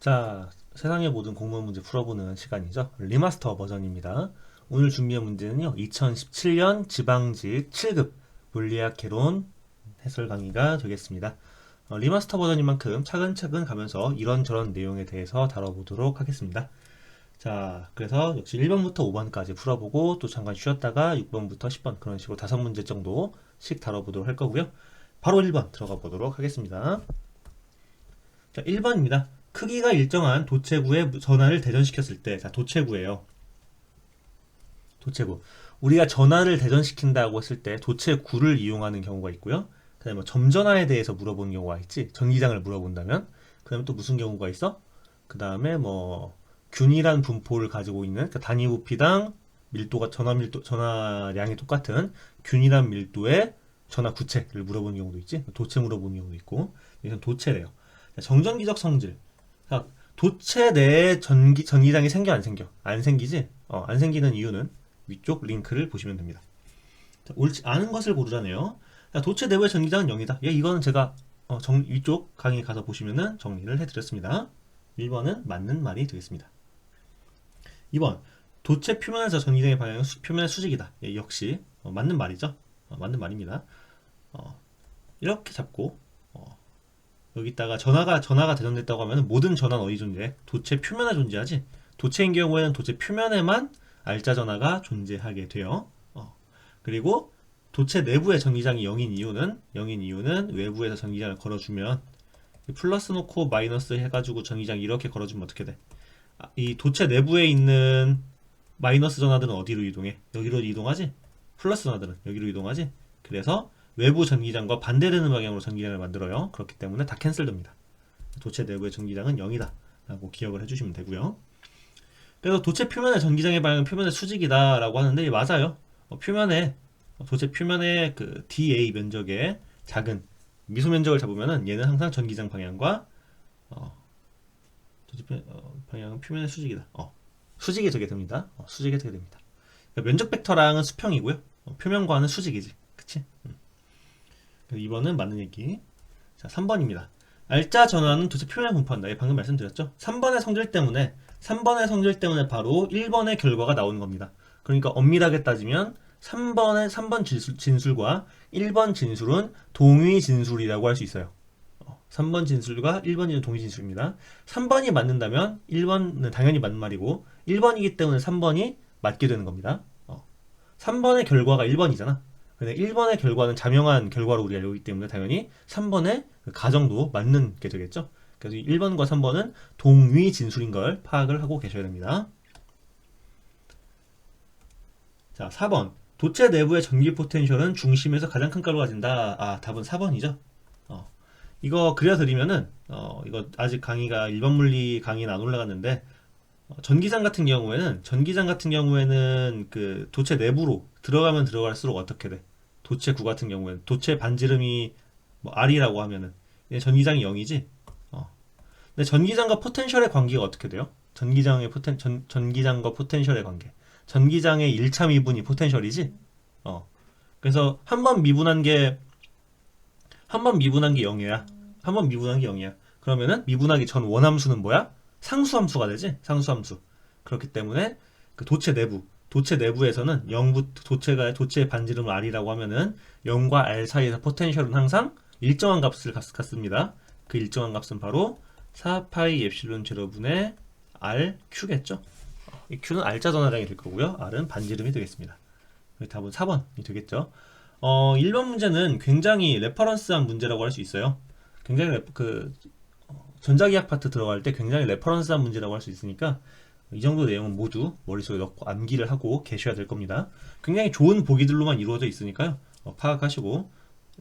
자, 세상의 모든 공무원 문제 풀어보는 시간이죠. 리마스터 버전입니다. 오늘 준비한 문제는요, 2017년 지방직 7급 물리학 개론 해설 강의가 되겠습니다. 리마스터 버전인 만큼 차근차근 가면서 이런저런 내용에 대해서 다뤄보도록 하겠습니다. 자, 그래서 역시 1번부터 5번까지 풀어보고 또 잠깐 쉬었다가 6번부터 10번 그런 식으로 5문제 정도씩 다뤄보도록 할 거고요. 바로 1번 들어가 보도록 하겠습니다. 자, 1번입니다. 크기가 일정한 도체구의 전하를 대전시켰을 때, 자, 도체구예요. 도체구. 우리가 전하를 대전시킨다고 했을 때 도체구를 이용하는 경우가 있고요. 그 다음에 뭐 점전하에 대해서 물어보는 경우가 있지. 전기장을 물어본다면. 그 다음에 또 무슨 경우가 있어? 그 다음에 뭐 균일한 분포를 가지고 있는, 그러니까 단위 부피당 밀도가 전하량이 똑같은 균일한 밀도의 전하 구체를 물어보는 경우도 있지. 도체 물어보는 경우도 있고. 이건 도체래요. 정전기적 성질. 자, 도체 내에 전기장이 생겨 안 생겨? 안 생기지? 안 생기는 이유는 위쪽 링크를 보시면 됩니다. 자, 옳지 않은 것을 고르자네요. 자, 도체 내부의 전기장은 0이다. 예, 이거는 제가 위쪽 강의 가서 보시면은 정리를 해드렸습니다. 1번은 맞는 말이 되겠습니다. 2번 도체 표면에서 전기장의 방향은 표면의 수직이다. 예, 역시 맞는 말이죠. 맞는 말입니다. 이렇게 잡고 여기다가 전하가 대전됐다고 하면 모든 전하는 어디 존재해? 도체 표면에 존재하지. 도체인 경우에는 도체 표면에만 알짜 전하가 존재하게 돼요. 그리고 도체 내부의 전기장이 0인 이유는 외부에서 전기장을 걸어주면 플러스 놓고 마이너스 해가지고 전기장 이렇게 걸어주면 어떻게 돼? 이 도체 내부에 있는 마이너스 전하들은 어디로 이동해? 여기로 이동하지? 플러스 전하들은 여기로 이동하지? 그래서 외부 전기장과 반대되는 방향으로 전기장을 만들어요. 그렇기 때문에 다 캔슬됩니다. 도체 내부의 전기장은 0이다 라고 기억을 해주시면 되고요. 그래서 도체 표면의 전기장의 방향은 표면의 수직이다 라고 하는데 맞아요. 도체 표면의 그 dA 면적의 작은 미소 면적을 잡으면은 얘는 항상 전기장 방향과 도체 방향은 표면의 수직이다. 수직이 되게 됩니다. 수직이 되게 됩니다. 그러니까 면적 벡터랑은 수평이고요. 표면과는 수직이지. 그치? 2번은 맞는 얘기. 자, 3번입니다. 알짜 전화는 도체 표면에 분포한다. 예, 방금 말씀드렸죠. 3번의 성질 때문에 바로 1번의 결과가 나오는 겁니다. 그러니까 엄밀하게 따지면 3번 진술과 1번 진술은 동위 진술이라고 할 수 있어요. 3번 진술과 1번 진술은 동위 진술입니다. 3번이 맞는다면 1번은 당연히 맞는 말이고 1번이기 때문에 3번이 맞게 되는 겁니다. 3번의 결과가 1번이잖아. 근데 1번의 결과는 자명한 결과로 우리가 알고 있기 때문에 당연히 3번의 가정도 맞는 게 되겠죠. 그래서 1번과 3번은 동위 진술인 걸 파악을 하고 계셔야 됩니다. 자, 4번. 도체 내부의 전기 포텐셜은 중심에서 가장 큰 가로 가진다. 답은 4번이죠. 이거 그려드리면은, 이거 아직 강의가 1번 물리 강의는 안 올라갔는데, 전기장 같은 경우에는 그 도체 내부로 들어가면 들어갈수록 어떻게 돼? 도체 구 같은 경우에는 도체 반지름이 뭐 R이라고 하면은 전기장이 0이지. 근데 전기장과 포텐셜의 관계가 어떻게 돼요? 전기장과 포텐셜의 관계. 전기장의 1차 미분이 포텐셜이지. 그래서 한 번 미분한 게 0이야. 한 번 미분한 게 0이야. 그러면은 미분하기 전 원함수는 뭐야? 상수함수가 되지. 상수함수. 그렇기 때문에 그 도체 내부에서는 도체의 반지름 R이라고 하면은 0과 R 사이에서 포텐셜은 항상 일정한 값을 갖습니다. 그 일정한 값은 바로 4파이 엡실론 제로분의 RQ겠죠. 이 Q는 R자 전하량이 될 거고요. R은 반지름이 되겠습니다. 답은 4번이 되겠죠. 1번 문제는 굉장히 레퍼런스한 문제라고 할 수 있어요. 굉장히 전자기학 파트 들어갈 때 굉장히 레퍼런스한 문제라고 할 수 있으니까 이 정도 내용은 모두 머릿속에 넣고 암기를 하고 계셔야 될 겁니다. 굉장히 좋은 보기들로만 이루어져 있으니까요. 파악하시고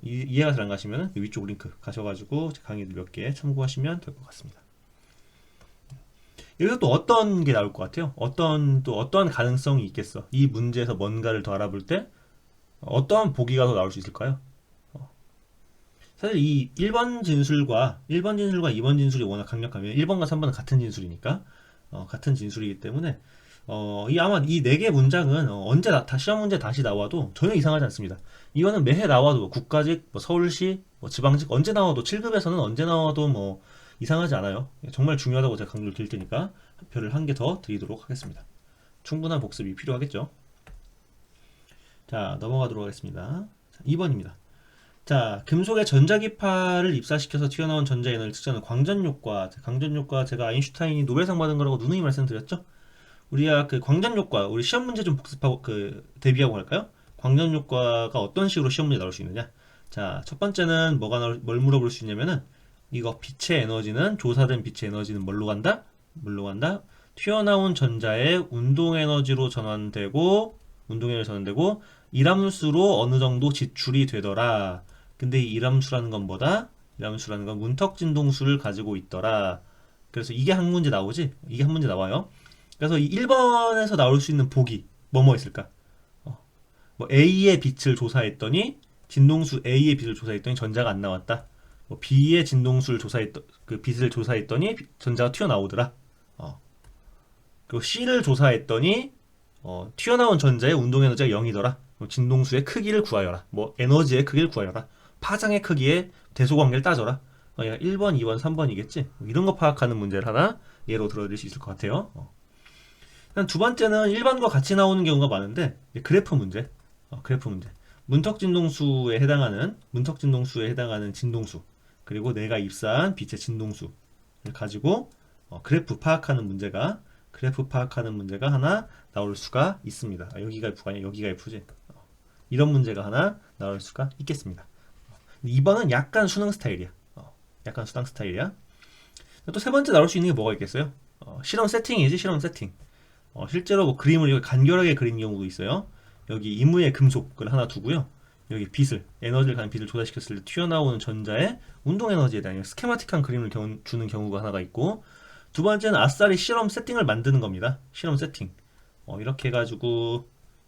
이해가 잘 안 가시면 위쪽 링크 가셔가지고 강의들 몇 개 참고하시면 될 것 같습니다. 여기서 또 어떤 게 나올 것 같아요? 어떤 가능성이 있겠어? 이 문제에서 뭔가를 더 알아볼 때 어떠한 보기가 더 나올 수 있을까요? 사실 이 1번 진술과 2번 진술이 워낙 강력하면 1번과 3번은 같은 진술이니까 같은 진술이기 때문에 아마 이 4개 문장은 언제 시험 문제 다시 나와도 전혀 이상하지 않습니다. 이거는 매해 나와도 국가직, 뭐 서울시, 뭐 지방직 언제 나와도 7급에서는 언제 나와도 뭐 이상하지 않아요. 정말 중요하다고 제가 강조를 드릴 테니까 별을 한 개 더 드리도록 하겠습니다. 충분한 복습이 필요하겠죠. 자, 넘어가도록 하겠습니다. 2번입니다. 자, 금속에 전자기파를 입사시켜서 튀어나온 전자에너지를 측정하는 광전효과. 광전효과 제가 아인슈타인이 노벨상 받은 거라고 누누이 말씀드렸죠? 우리가 그 광전효과, 우리 시험 문제 좀 복습하고 대비하고 갈까요? 광전효과가 어떤 식으로 시험 문제 나올 수 있느냐? 자, 첫 번째는 뭘 물어볼 수 있냐면은 이거 빛의 에너지는 조사된 빛의 에너지는 뭘로 간다? 뭘로 간다? 튀어나온 전자의 운동에너지로 전환되고 일함수로 어느 정도 지출이 되더라. 근데 이 일함수라는 건 뭐다? 일함수라는 건 문턱진동수를 가지고 있더라. 그래서 이게 한 문제 나오지? 이게 한 문제 나와요. 그래서 이 1번에서 나올 수 있는 보기 뭐뭐 있을까? 뭐 A의 빛을 조사했더니 진동수 A의 빛을 조사했더니 전자가 안 나왔다. 뭐 B의 진동수를 그 빛을 조사했더니 전자가 튀어나오더라. 그리고 C를 조사했더니 튀어나온 전자의 운동에너지가 0이더라. 진동수의 크기를 구하여라. 뭐 에너지의 크기를 구하여라. 파장의 크기의 대소관계를 따져라. 1번, 2번, 3번이겠지. 이런 거 파악하는 문제를 하나 예로 들어드릴 수 있을 것 같아요. 두 번째는 일반과 같이 나오는 경우가 많은데 그래프 문제. 그래프 문제. 문턱진동수에 해당하는 진동수 그리고 내가 입사한 빛의 진동수를 가지고 그래프 파악하는 문제가 하나 나올 수가 있습니다. 여기가 F가 아니라 여기가 F지. 이런 문제가 하나 나올 수가 있겠습니다. 2번은 약간 수능 스타일이야. 또 세 번째 나올 수 있는 게 뭐가 있겠어요? 실험 세팅이지, 실험 세팅. 실제로 뭐 그림을 간결하게 그린 경우도 있어요. 여기 임무의 금속을 하나 두고요. 여기 에너지를 가는 빛을 조사시켰을 때 튀어나오는 전자의 운동 에너지에 대한 스케마틱한 그림을 주는 경우가 하나가 있고, 두 번째는 아싸리 실험 세팅을 만드는 겁니다. 실험 세팅. 이렇게 해가지고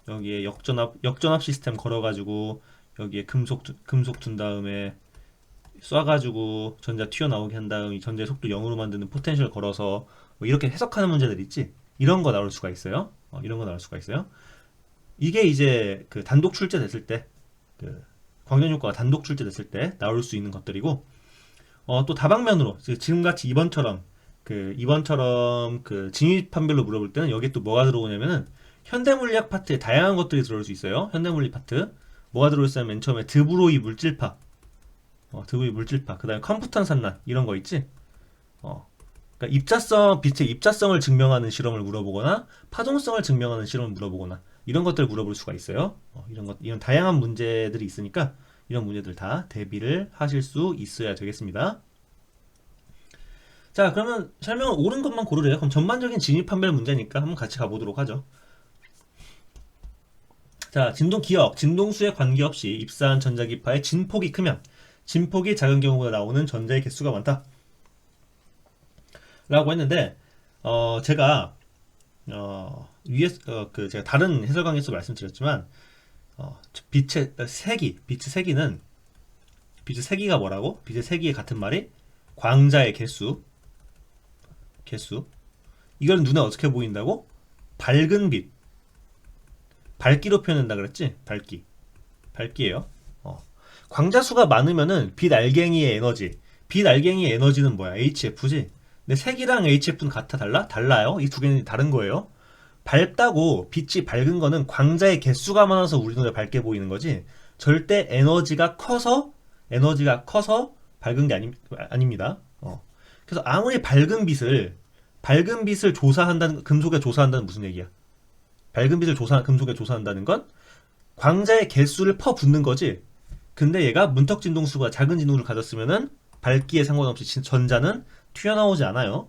여기에 역전압 시스템 걸어가지고 여기에 금속 둔 다음에 쏴가지고 전자 튀어나오게 한 다음 이 전자의 속도 0으로 만드는 포텐셜 걸어서 뭐 이렇게 해석하는 문제들 있지. 이런 거 나올 수가 있어요. 이게 이제 그 단독 출제됐을 때, 그 광전효과가 단독 출제됐을 때 나올 수 있는 것들이고, 또 다방면으로 지금같이 이번처럼 그 진입판별로 물어볼 때는 여기에 또 뭐가 들어오냐면은 현대물리학 파트에 다양한 것들이 들어올 수 있어요. 현대물리 파트 뭐가 들어올냐면 맨 처음에 드브로이 물질파, 그 다음에 컴퓨턴 산란 이런 거 있지. 그러니까 빛의 입자성을 증명하는 실험을 물어보거나 파동성을 증명하는 실험을 물어보거나 이런 것들을 물어볼 수가 있어요. 이런 다양한 문제들이 있으니까 이런 문제들 다 대비를 하실 수 있어야 되겠습니다. 자, 그러면 설명을 옳은 것만 고르래요. 그럼 전반적인 진입판별 문제니까 한번 같이 가보도록 하죠. 자, 진동수에 관계없이 입사한 전자기파의 진폭이 크면 진폭이 작은 경우가 나오는 전자의 개수가 많다 라고 했는데, 제가 제가 다른 해설 강의에서 말씀드렸지만, 빛의 세기가 뭐라고? 빛의 세기의 같은 말이 광자의 개수. 이걸 눈에 어떻게 보인다고? 밝은 빛. 밝기로 표현한다 그랬지? 밝기예요. 광자수가 많으면은 빛 알갱이의 에너지는 뭐야? HF지. 근데 색이랑 HF는 같아 달라요? 이 두 개는 다른 거예요. 밝다고 빛이 밝은 거는 광자의 개수가 많아서 우리 눈에 밝게 보이는 거지. 절대 에너지가 커서 밝은 게 아닙니다. 그래서 아무리 밝은 빛을 금속에 조사한다는 무슨 얘기야? 밝은 빛을 금속에 조사한다는 건 광자의 개수를 퍼붓는 거지. 근데 얘가 문턱 진동수가 작은 진동수를 가졌으면은 밝기에 상관없이 전자는 튀어나오지 않아요.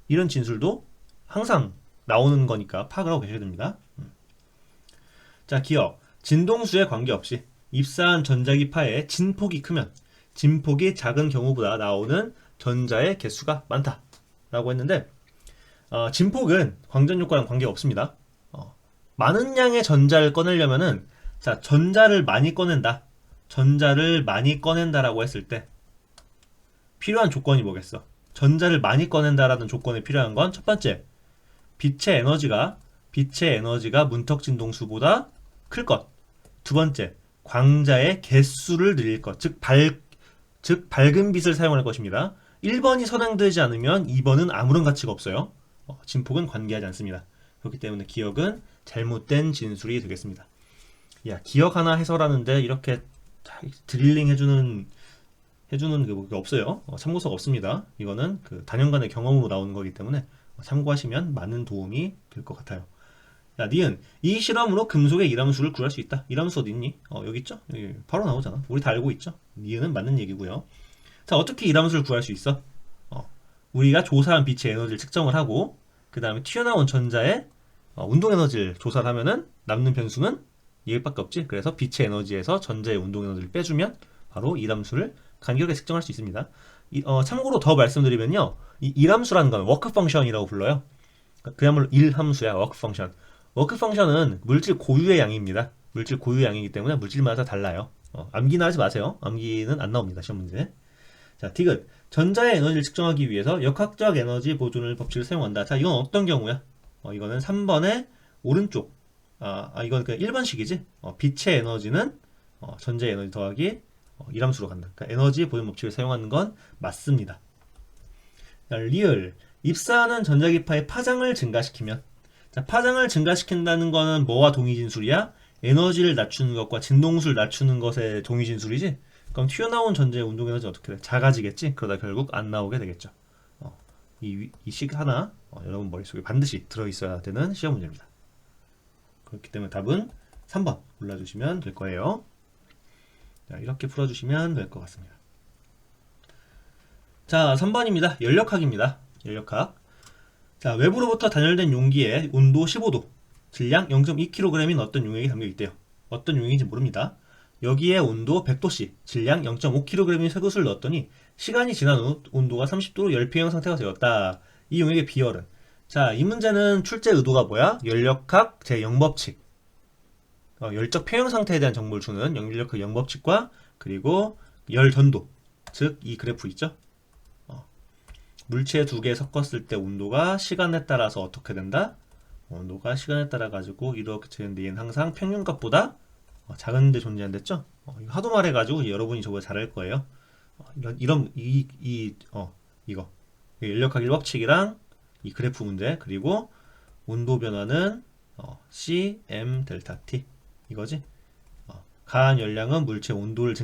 이런 진술도 항상 나오는 거니까 파악을 하고 계셔야 됩니다. 자, 기억. 진동수에 관계없이 입사한 전자기파의 진폭이 크면 진폭이 작은 경우보다 나오는 전자의 개수가 많다 라고 했는데, 진폭은 광전효과랑 관계없습니다. 많은 양의 전자를 꺼내려면은, 자, 전자를 많이 꺼낸다라고 했을 때 필요한 조건이 뭐겠어? 전자를 많이 꺼낸다라는 조건에 필요한 건 첫 번째, 빛의 에너지가 문턱 진동수보다 클 것. 두 번째, 광자의 개수를 늘릴 것. 즉 밝은 빛을 사용할 것입니다. 1번이 선행되지 않으면 2번은 아무런 가치가 없어요. 진폭은 관계하지 않습니다. 그렇기 때문에 기억은 잘못된 진술이 되겠습니다. 야, 기억 하나 해설하는데 이렇게 드릴링 해주는 게 없어요. 참고서가 없습니다. 이거는 그 단연간의 경험으로 나오는 거기 때문에 참고하시면 많은 도움이 될 것 같아요. 야, 니은 이 실험으로 금속의 이람수를 구할 수 있다. 이람수 어디 있니? 여기 있죠? 여기 바로 나오잖아. 우리 다 알고 있죠? 니은은 맞는 얘기고요. 자, 어떻게 이람수를 구할 수 있어? 우리가 조사한 빛의 에너지를 측정을 하고 그 다음에 튀어나온 전자의 운동 에너지를 조사를 하면은 남는 변수는 얘밖에 없지. 그래서 빛의 에너지에서 전자의 운동 에너지를 빼주면 바로 이람수를 간결하게 측정할 수 있습니다. 참고로 더 말씀드리면요, 이 이람수라는 건 워크 펑션이라고 불러요. 그야말로 일함수야. 워크 펑션. 워크 펑션은 물질 고유의 양입니다. 물질 고유의 양이기 때문에 물질마다 달라요. 암기나 하지 마세요. 암기는 안 나옵니다. 시험 문제. 자, 디귿. 전자의 에너지를 측정하기 위해서 역학적 에너지 보존을 법칙을 사용한다. 자, 이건 어떤 경우야? 이거는 3번의 오른쪽. 이건 그냥 1번식이지. 빛의 에너지는 전자의 에너지 더하기 이람수로 간다. 그러니까 에너지 보존 법칙을 사용하는 건 맞습니다. 자, 리을. 입사하는 전자기파의 파장을 증가시키면. 자, 파장을 증가시킨다는 거는 뭐와 동의진술이야? 에너지를 낮추는 것과 진동수를 낮추는 것의 동의진술이지? 그럼 튀어나온 전자의 운동 에너지 어떻게 돼? 작아지겠지? 그러다 결국 안 나오게 되겠죠. 이 식 하나 여러분 머릿속에 반드시 들어있어야 되는 시험 문제입니다. 그렇기 때문에 답은 3번 골라주시면 될 거예요. 자, 이렇게 풀어주시면 될 것 같습니다. 자, 3번입니다. 연력학입니다. 연력학. 자, 외부로부터 단열된 용기에 온도 15도, 질량 0.2kg인 어떤 용액이 담겨 있대요. 어떤 용액인지 모릅니다. 여기에 온도 100도씨, 질량 0.5kg의 쇠구슬을 넣었더니 시간이 지난 후 온도가 30도로 열평형 상태가 되었다. 이 용액의 비열은? 자, 이 문제는 출제 의도가 뭐야? 연력학 제0법칙. 열적 평형 상태에 대한 정보를 주는 연력학 0법칙과 그리고 열 전도, 즉 이 그래프 있죠? 물체 두 개 섞었을 때 온도가 시간에 따라서 어떻게 된다? 온도가 시간에 따라 가지고 이렇게 되는데 얘는 항상 평균값보다 작은 데 존재한댔죠? 하도 말해가지고 여러분이 저보다 잘할 거예요. 이거 연력학 1법칙이랑 이 그래프 문제, 그리고 온도 변화는 Cm 델타 T 이거지? 가한 열량은 물체 온도를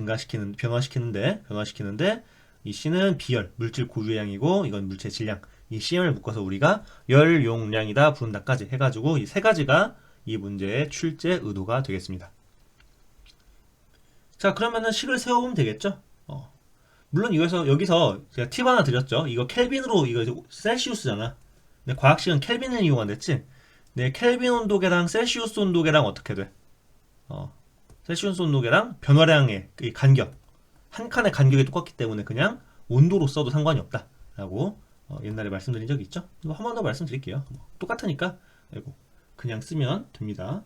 변화시키는데 이 C는 비열, 물질 고유의 양이고 이건 물체 질량. 이 CM을 묶어서 우리가 열 용량이다 부른다까지 해가지고 이 세 가지가 이 문제의 출제 의도가 되겠습니다. 자, 그러면은 식을 세워보면 되겠죠? 물론 여기서 제가 팁 하나 드렸죠. 이거 켈빈으로, 이거 셀시우스잖아. 근데 과학식은 켈빈을 이용한댔지? 네, 켈빈 온도계랑 셀시우스 온도계랑 어떻게 돼? 셀시우스 온도계랑 변화량의 이 간격. 한 칸의 간격이 똑같기 때문에 그냥 온도로 써도 상관이 없다. 라고 옛날에 말씀드린 적이 있죠? 이거 한 번 더 말씀드릴게요. 똑같으니까 그냥 쓰면 됩니다.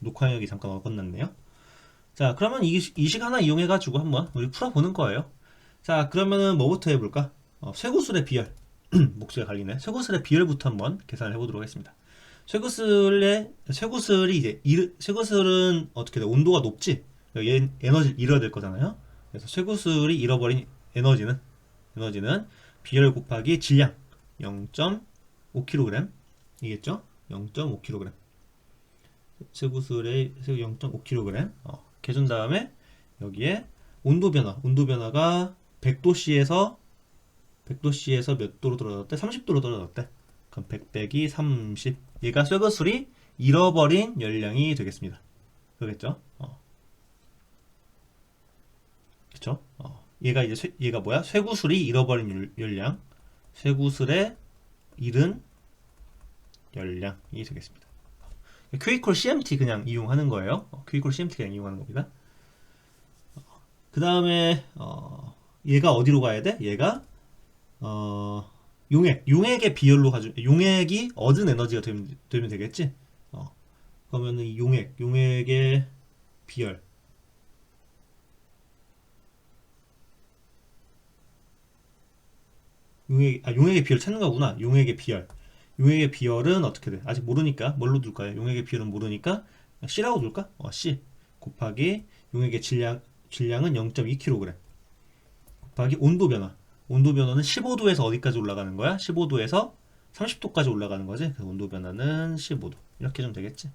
녹화역이 잠깐 끝났네요. 자, 그러면 이 식 하나 이용해가지고 한번 우리 풀어보는 거예요. 자, 그러면은 뭐부터 해볼까? 쇠구슬의 비열. 목소리가 갈리네. 쇠구슬의 비열부터 한번 계산을 해보도록 하겠습니다. 쇠구슬은 어떻게 돼? 온도가 높지? 얘 에너지를 잃어야 될 거잖아요. 그래서 쇠구슬이 잃어버린 에너지는 비열 곱하기 질량 0.5kg 이겠죠? 0.5kg. 쇠구슬의 0.5kg 이렇게 해준 다음에 여기에 온도 변화가 100도씨에서 몇 도로 떨어졌대? 30도로 떨어졌대. 그럼 100 빼기 30. 얘가 쇠구슬이 잃어버린 열량이 되겠습니다. 그러겠죠? 그쵸? 얘가 뭐야? 쇠구슬이 잃어버린 열량. 쇠구슬의 잃은 열량이 되겠습니다. Q CMT 그냥 이용하는 거예요. Q CMT 그냥 이용하는 겁니다. 그 다음에 얘가 어디로 가야 돼? 얘가 용액의 비열로 용액이 얻은 에너지가 되면 되겠지? 그러면은 이 용액의 비열. 용액의 비열 찾는 거구나. 용액의 비열은 어떻게 돼? 아직 모르니까 뭘로 둘까요? 용액의 비열은 모르니까 C라고 둘까? C 곱하기 용액의 질량은 0.2kg 곱하기 온도 변화. 온도 변화는 15도에서 어디까지 올라가는 거야? 15도에서 30도까지 올라가는 거지. 그 온도 변화는 15도. 이렇게 좀 되겠지.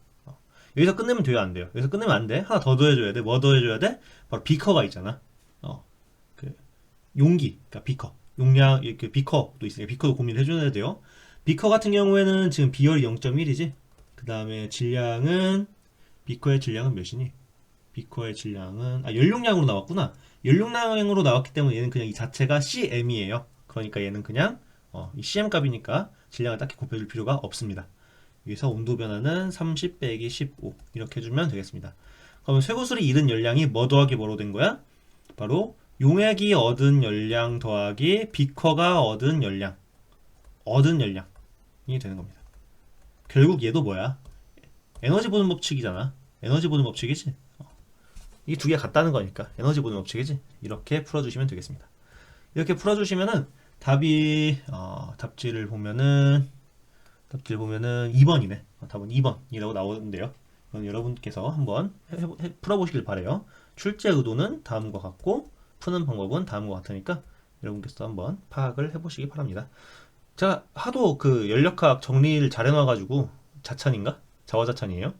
여기서 끝내면 돼요, 안 돼요? 여기서 끝내면 안 돼. 하나 더 더해줘야 돼. 뭐 더해줘야 돼? 바로 비커가 있잖아. 그 용기, 그러니까 비커. 용량, 이렇게 비커도 있으니까 비커도 고민을 해줘야 돼요. 비커 같은 경우에는 지금 비열이 0.1이지. 그 다음에 질량은, 비커의 질량은 몇이니? 비커의 질량은, 연용량으로 나왔구나. 연용량으로 나왔기 때문에 얘는 그냥 이 자체가 CM이에요. 그러니까 얘는 그냥, 이 CM 값이니까 질량을 딱히 곱해줄 필요가 없습니다. 여기서 온도 변화는 30 빼기 15 이렇게 해주면 되겠습니다. 그러면 쇠구슬이 잃은 열량이 뭐 더하기 뭐로 된 거야? 바로 용액이 얻은 열량 더하기 비커가 얻은 열량이 되는 겁니다. 결국 얘도 뭐야? 에너지 보존 법칙이잖아. 에너지 보존 법칙이지. 이 두 개 같다는 거니까 에너지 보존 법칙이지. 이렇게 풀어주시면 되겠습니다. 이렇게 풀어주시면은 답이 답지를 보면은 2번이네. 답은 2번이라고 나오는데요. 이건 여러분께서 한번 풀어보시길 바래요. 출제 의도는 다음과 같고 푸는 방법은 다음과 같으니까 여러분께서 한번 파악을 해보시기 바랍니다. 제가 하도 그 연력학 정리를 잘 해놔가지고 자찬인가? 자화자찬이에요.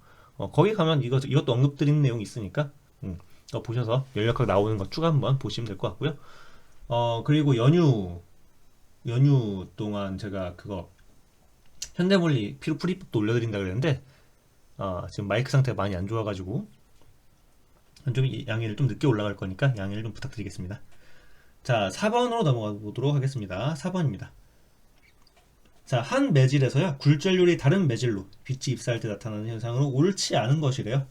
거기 가면 이것도 언급드리는 내용이 있으니까 보셔서 연력학 나오는 거 쭉 한번 보시면 될 것 같고요. 그리고 연휴 동안 제가 그거 현대물리 풀이법도 올려드린다 그랬는데 지금 마이크 상태가 많이 안 좋아가지고 좀 양해를 좀 늦게 올라갈 거니까 양해를 좀 부탁드리겠습니다. 자, 4번으로 넘어가 보도록 하겠습니다. 4번입니다. 자, 한 매질에서요 굴절률이 다른 매질로 빛이 입사할 때 나타나는 현상으로 옳지 않은 것이래요.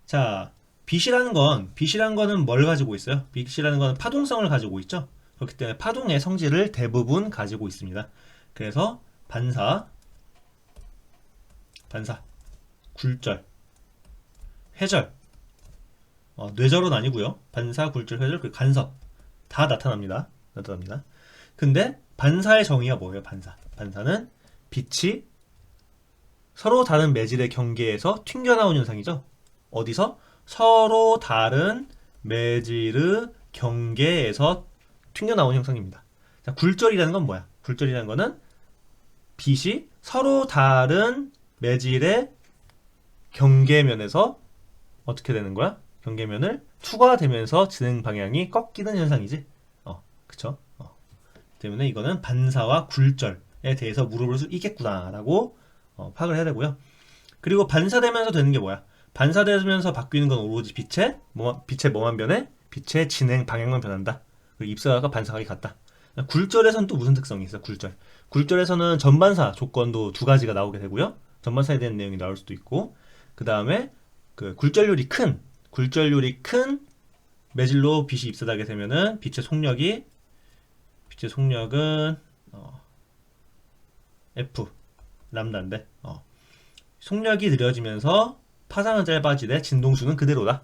자, 빛이라는 거는 뭘 가지고 있어요? 빛이라는 거는 파동성을 가지고 있죠. 그렇기 때문에 파동의 성질을 대부분 가지고 있습니다. 그래서 반사, 굴절, 회절, 뇌절은 아니고요. 반사, 굴절, 회절, 그리고 간섭 다 나타납니다. 근데 반사의 정의가 뭐예요? 반사는 빛이 서로 다른 매질의 경계에서 튕겨나온 현상이죠. 어디서? 서로 다른 매질의 경계에서 튕겨나온 현상입니다. 자, 굴절이라는 건 뭐야? 굴절이라는 거는 빛이 서로 다른 매질의 경계면에서 어떻게 되는 거야? 경계면을 투과되면서 진행 방향이 꺾이는 현상이지. 그쵸? 때문에 이거는 반사와 굴절에 대해서 물어볼 수 있겠구나라고 파악을 해야 되고요. 그리고 반사되면서 되는 게 뭐야? 반사되면서 바뀌는 건 오로지 빛의 뭐만 변해? 빛의 진행 방향만 변한다. 그리고 입사가 반사각이 같다. 굴절에서는 또 무슨 특성이 있어? 굴절에서는 전반사 조건도 두 가지가 나오게 되고요. 전반사에 대한 내용이 나올 수도 있고, 그 다음에 그 굴절률이 큰 매질로 빛이 입사하게 되면은 빛의 속력은 F 람다인데 속력이 느려지면서 파장은 짧아지되 진동수는 그대로다.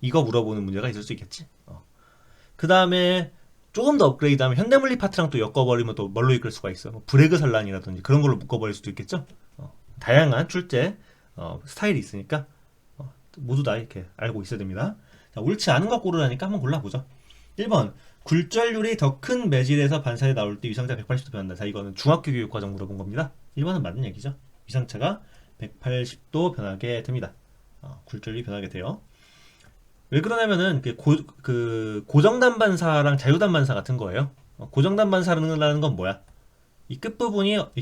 이거 물어보는 문제가 있을 수 있겠지. 그 다음에 조금 더 업그레이드하면 현대물리 파트랑 또 엮어버리면 또 뭘로 이끌 수가 있어. 브레그 산란이라든지 그런 걸로 묶어버릴 수도 있겠죠. 다양한 출제 스타일이 있으니까 모두 다 이렇게 알고 있어야 됩니다. 자, 옳지 않은 거 고르라니까 한번 골라보죠. 1번 굴절률이 더 큰 매질에서 반사에 나올 때 위상차 180도 변한다. 자, 이거는 중학교 교육 과정 물어본 겁니다. 1번은 맞는 얘기죠. 위상차가 180도 변하게 됩니다. 굴절률이 변하게 돼요. 왜 그러냐면은 고정단 반사랑 자유단 반사 같은 거예요. 고정단 반사라는 건 뭐야? 이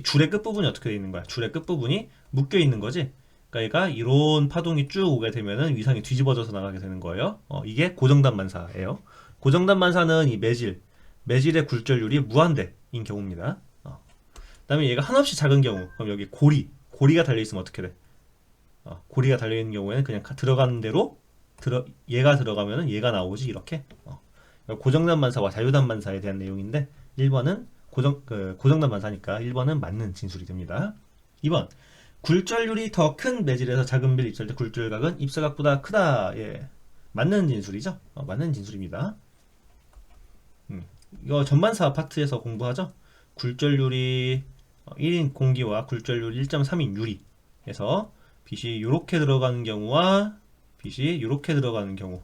줄의 끝부분이 어떻게 되어 있는 거야? 줄의 끝부분이 묶여 있는 거지. 그러니까 이런 파동이 쭉 오게 되면은 위상이 뒤집어져서 나가게 되는 거예요. 이게 고정단 반사예요. 고정단 반사는 이 매질의 굴절률이 무한대인 경우입니다. 그다음에 얘가 한없이 작은 경우, 그럼 여기 고리가 달려 있으면 어떻게 돼? 고리가 달려 있는 경우에는 그냥 들어가는 대로 얘가 들어가면은 얘가 나오지 이렇게. 고정단 반사와 자유단 반사에 대한 내용인데 1번은 고정단 반사니까 1번은 맞는 진술이 됩니다. 2번 굴절률이 더 큰 매질에서 작은 빌 입사할 때 굴절각은 입사각보다 크다. 예, 맞는 진술이죠. 맞는 진술입니다. 이거 전반사 파트에서 공부하죠. 굴절률이 1인 공기와 굴절률 1.3인 유리에서 빛이 이렇게 들어가는 경우와 빛이 이렇게 들어가는 경우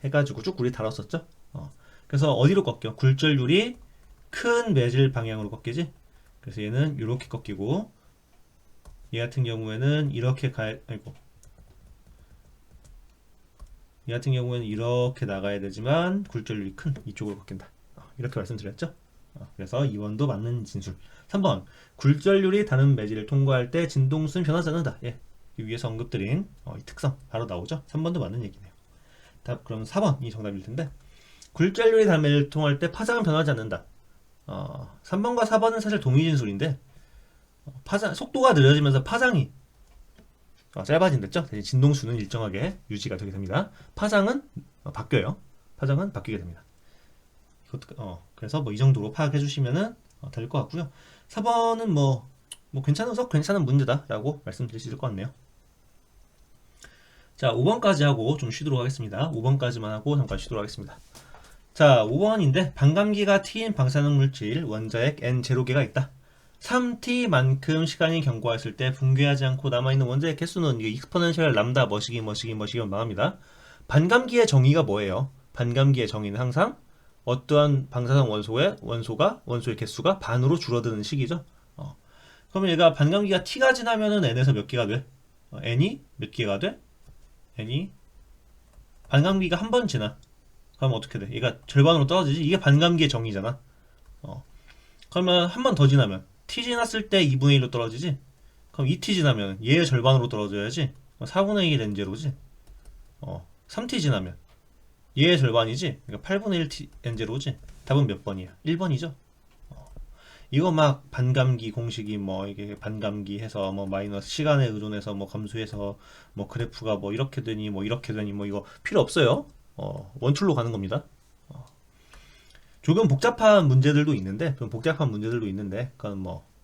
해가지고 쭉 우리 다뤘었죠. 그래서 어디로 꺾여? 굴절률이 큰 매질 방향으로 꺾이지? 그래서 얘는 이렇게 꺾이고, 얘 같은 경우에는 이렇게 얘 같은 경우에는 이렇게 나가야 되지만 굴절률이 큰 이쪽으로 꺾인다. 이렇게 말씀드렸죠? 그래서 2번도 맞는 진술. 3번 굴절률이 다른 매질을 통과할 때 진동수는 변하지 않는다. 예, 위에서 언급드린 이 특성 바로 나오죠? 3번도 맞는 얘기네요. 그럼 4번이 정답일 텐데, 굴절률이 다른 매질을 통과할 때 파장은 변하지 않는다. 3번과 4번은 사실 동의 진술인데, 속도가 느려지면서 파장이 짧아진댔죠? 대신 진동수는 일정하게 유지가 되게 됩니다. 파장은 바뀌어요. 파장은 바뀌게 됩니다. 그래서 이 정도로 파악해 주시면은 될 것 같고요. 4번은 괜찮은 문제다라고 말씀드릴 수 있을 것 같네요. 자, 5번까지 하고 좀 쉬도록 하겠습니다. 5번까지만 하고 잠깐 쉬도록 하겠습니다. 자, 5번인데 반감기가 T인 방사능 물질 원자핵 N0개가 있다. 3T만큼 시간이 경과했을 때 붕괴하지 않고 남아있는 원자의 개수는 익스포넨셜 람다 머시기면 망합니다. 반감기의 정의가 뭐예요? 반감기의 정의는 항상 어떠한 방사성 원소의 개수가 반으로 줄어드는 시기죠. 그러면 얘가 반감기가 T가 지나면은 N에서 몇 개가 돼? N이 몇 개가 돼? N이 반감기가 한 번 지나. 그럼 어떻게 돼? 얘가 절반으로 떨어지지? 이게 반감기의 정의잖아. 그러면 한 번 더 지나면 T 지났을 때 2분의 1로 떨어지지? 그럼 2T 지나면 얘의 절반으로 떨어져야지. 4분의 1 N제로지? 3T 지나면 얘의 절반이지? 그러니까 8분의 1 T N제로지? 답은 몇 번이야? 1번이죠? 이거 막 반감기 공식이 이게 반감기 해서 마이너스 시간에 의존해서 감수해서 그래프가 이렇게 되니 이렇게 되니 이거 필요 없어요. 원툴로 가는 겁니다. 조금 복잡한 문제들도 있는데, 그건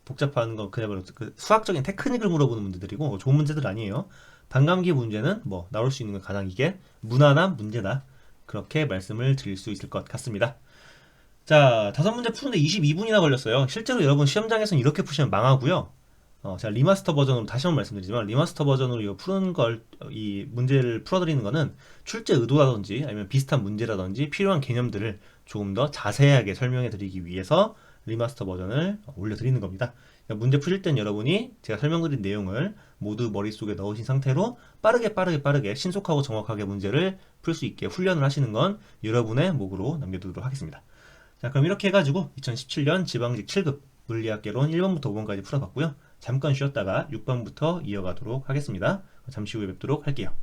복잡한 건 그야말로 그 수학적인 테크닉을 물어보는 문제들이고 좋은 문제들 아니에요. 반감기 문제는 나올 수 있는 건 가장 이게 무난한 문제다. 그렇게 말씀을 드릴 수 있을 것 같습니다. 자, 5문제 푸는데 22분이나 걸렸어요. 실제로 여러분 시험장에서는 이렇게 푸시면 망하고요. 제가 리마스터 버전으로 다시 한번 말씀드리지만, 리마스터 버전으로 이거 푸는 이 문제를 풀어드리는 거는 출제 의도라든지 아니면 비슷한 문제라든지 필요한 개념들을 조금 더 자세하게 설명해 드리기 위해서 리마스터 버전을 올려드리는 겁니다. 그러니까 문제 푸실 땐 여러분이 제가 설명드린 내용을 모두 머릿속에 넣으신 상태로 빠르게 신속하고 정확하게 문제를 풀 수 있게 훈련을 하시는 건 여러분의 몫으로 남겨두도록 하겠습니다. 자, 그럼 이렇게 해가지고 2017년 지방직 7급 물리학개론 1번부터 5번까지 풀어봤고요. 잠깐 쉬었다가 6번부터 이어가도록 하겠습니다. 잠시 후에 뵙도록 할게요.